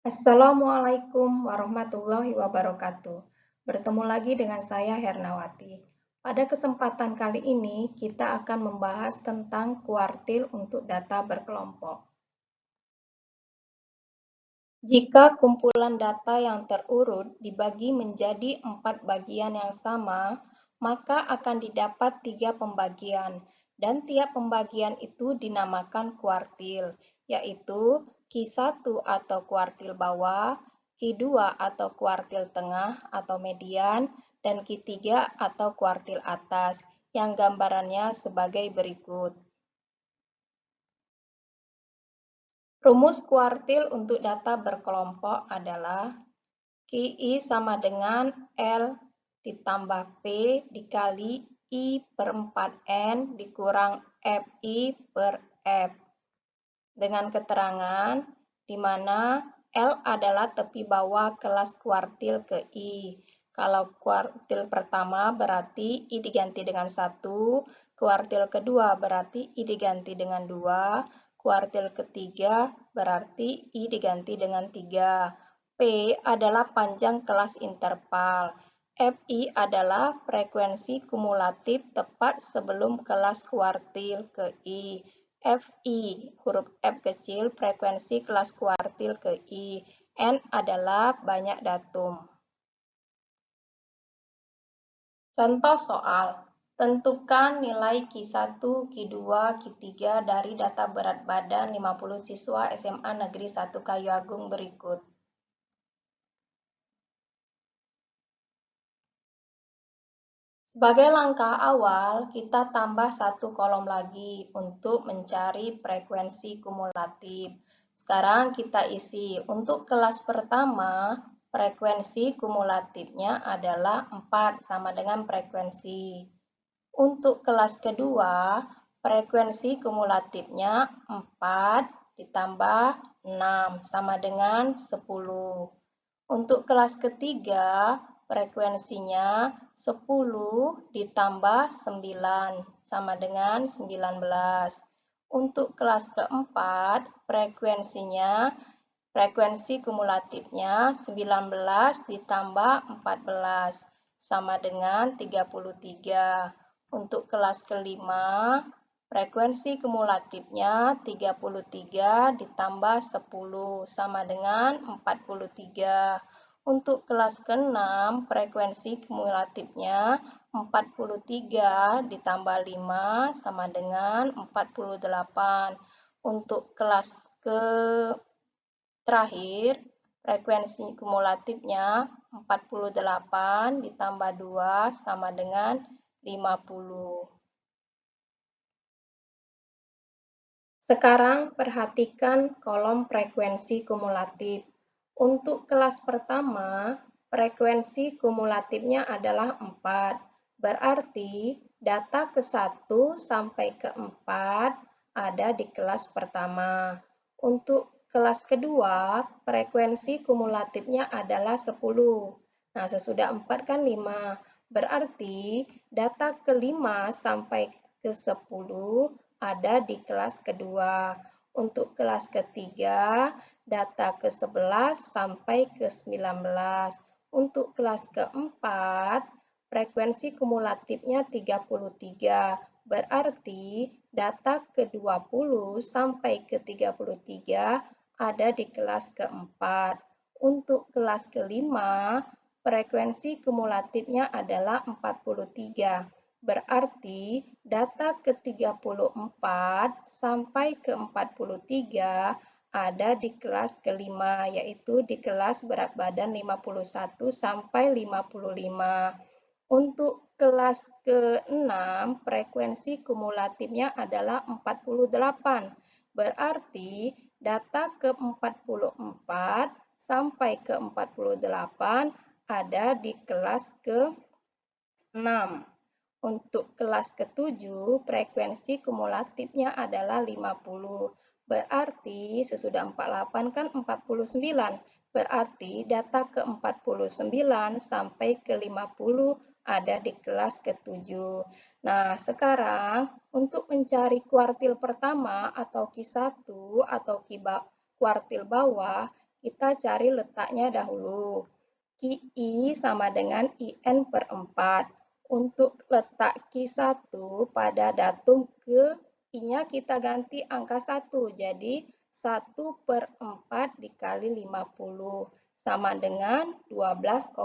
Assalamualaikum warahmatullahi wabarakatuh. Bertemu lagi dengan saya Hernawati. Pada kesempatan kali ini kita akan membahas tentang kuartil untuk data berkelompok. Jika kumpulan data yang terurut dibagi menjadi 4 bagian yang sama, maka akan didapat 3 pembagian, dan tiap pembagian itu dinamakan kuartil, yaitu Q1 atau kuartil bawah, Q2 atau kuartil tengah atau median, dan Q3 atau kuartil atas, yang gambarannya sebagai berikut. Rumus kuartil untuk data berkelompok adalah QI sama dengan L ditambah P dikali I per 4N dikurang FI per F. Dengan keterangan di mana L adalah tepi bawah kelas kuartil ke I. Kalau kuartil pertama berarti I diganti dengan 1, kuartil kedua berarti I diganti dengan 2, kuartil ketiga berarti I diganti dengan 3. P adalah panjang kelas interval. FI adalah frekuensi kumulatif tepat sebelum kelas kuartil ke I. FI, huruf F kecil, frekuensi kelas kuartil ke I. N adalah banyak datum. Contoh soal, tentukan nilai Q1, Q2, Q3 dari data berat badan 50 siswa SMA Negeri 1 Kayu Agung berikut. Sebagai langkah awal, kita tambah satu kolom lagi untuk mencari frekuensi kumulatif. Sekarang kita isi. Untuk kelas pertama, frekuensi kumulatifnya adalah 4 sama dengan frekuensi. Untuk kelas kedua, frekuensi kumulatifnya 4 ditambah 6 sama dengan 10. Untuk kelas ketiga, frekuensinya 10 ditambah 9 sama dengan 19. Untuk kelas keempat, frekuensi kumulatifnya 19 ditambah 14 sama dengan 33. Untuk kelas kelima, frekuensi kumulatifnya 33 ditambah 10 sama dengan 43. Untuk kelas ke-6, frekuensi kumulatifnya 43 ditambah 5 sama dengan 48. Untuk kelas terakhir, frekuensi kumulatifnya 48 ditambah 2 sama dengan 50. Sekarang perhatikan kolom frekuensi kumulatif. Untuk kelas pertama, frekuensi kumulatifnya adalah 4. Berarti data ke-1 sampai ke-4 ada di kelas pertama. Untuk kelas kedua, frekuensi kumulatifnya adalah 10. Nah, sesudah 4 kan 5. Berarti data ke-5 sampai ke-10 ada di kelas kedua. Untuk kelas ketiga, data ke-11 sampai ke-19. Untuk kelas keempat, frekuensi kumulatifnya 33. Berarti data ke-20 sampai ke-33 ada di kelas keempat. Untuk kelas kelima, frekuensi kumulatifnya adalah 43. Berarti data ke-34 sampai ke-43 ada di kelas kelima, yaitu di kelas berat badan 51 sampai 55. Untuk kelas ke-6, frekuensi kumulatifnya adalah 48. Berarti data ke-44 sampai ke-48 ada di kelas ke-6. Untuk kelas ke-7, frekuensi kumulatifnya adalah 50. Berarti sesudah 48 kan 49. Berarti data ke-49 sampai ke-50 ada di kelas ke-7. Nah, sekarang untuk mencari kuartil pertama atau Q1 atau kuartil bawah, kita cari letaknya dahulu. QI sama dengan IN per 4. Untuk letak Q1 pada datum ke I-nya kita ganti angka 1. Jadi 1 per 4 dikali 50 sama dengan 12,5.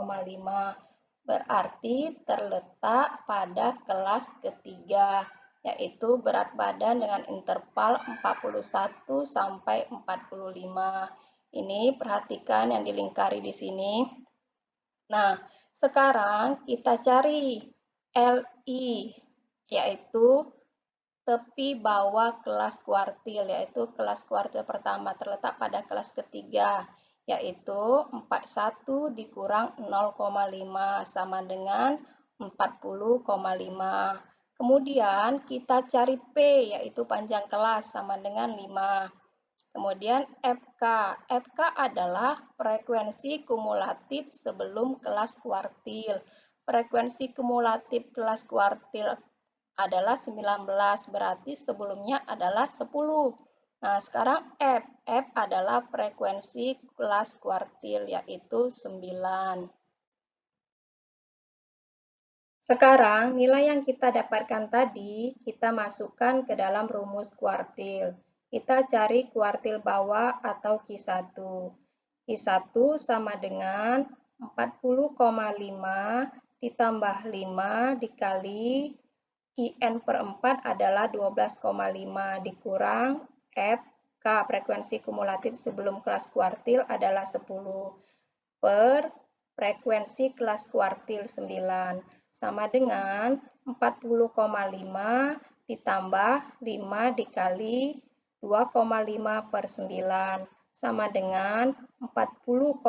Berarti terletak pada kelas ketiga, yaitu berat badan dengan interval 41 sampai 45. Ini perhatikan yang dilingkari di sini. Nah, sekarang kita cari LI, yaitu tepi bawah kelas kuartil, yaitu kelas kuartil pertama terletak pada kelas ketiga, yaitu 41 dikurang 0,5 sama dengan 40,5. Kemudian kita cari P, yaitu panjang kelas sama dengan 5. Kemudian FK. FK adalah frekuensi kumulatif sebelum kelas kuartil. Frekuensi kumulatif kelas kuartil adalah 19, berarti sebelumnya adalah 10. Nah, sekarang F. F adalah frekuensi kelas kuartil, yaitu 9. Sekarang, nilai yang kita dapatkan tadi, kita masukkan ke dalam rumus kuartil. Kita cari kuartil bawah atau Q1. Q1 sama dengan 40,5 ditambah 5 dikali IN per 4 adalah 12,5 dikurang FK, frekuensi kumulatif sebelum kelas kuartil adalah 10 per frekuensi kelas kuartil 9 sama dengan 40,5 ditambah 5 dikali 2,5 per 9 sama dengan 40,5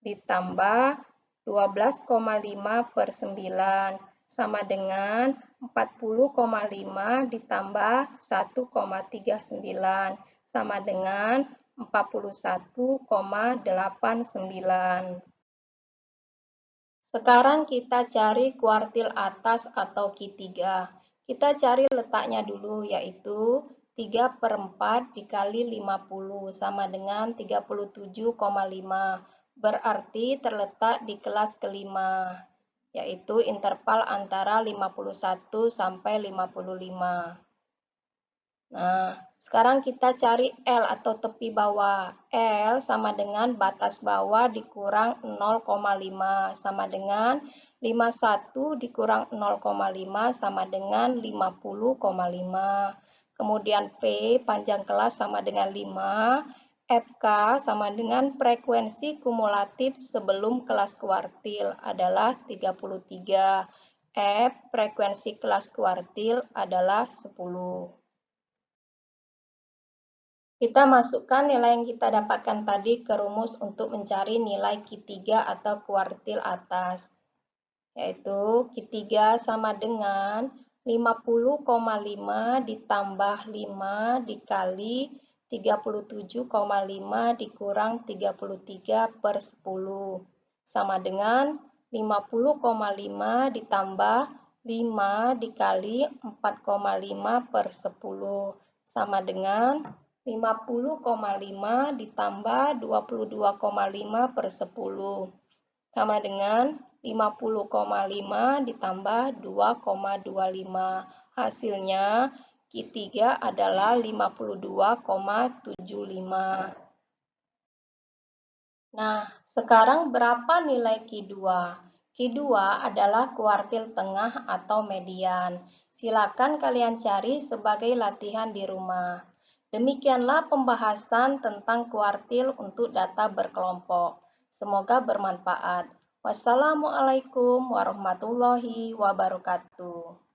ditambah 12,5 per 9 sama dengan 40,5 ditambah 1,39 sama dengan 41,89. Sekarang kita cari kuartil atas atau Q3. Kita cari letaknya dulu, yaitu 3 per 4 dikali 50 sama dengan 37,5. Berarti terletak di kelas kelima, yaitu interval antara 51 sampai 55. Nah, sekarang kita cari L atau tepi bawah. L sama dengan batas bawah dikurang 0,5 sama dengan 51 dikurang 0,5 sama dengan 50,5. Kemudian P panjang kelas sama dengan 5. FK sama dengan frekuensi kumulatif sebelum kelas kuartil adalah 33. F frekuensi kelas kuartil adalah 10. Kita masukkan nilai yang kita dapatkan tadi ke rumus untuk mencari nilai Q3 atau kuartil atas. Yaitu Q3 sama dengan 50,5 ditambah 5 dikali 37,5 dikurang 33 per 10. Sama dengan 50,5 ditambah 5 dikali 4,5 per 10. Sama dengan 50,5 ditambah 22,5 per 10. Sama dengan 50,5 ditambah 2,25. Hasilnya Q3 adalah 52,75. Nah, sekarang berapa nilai Q2? Q2 adalah kuartil tengah atau median. Silakan kalian cari sebagai latihan di rumah. Demikianlah pembahasan tentang kuartil untuk data berkelompok. Semoga bermanfaat. Wassalamualaikum warahmatullahi wabarakatuh.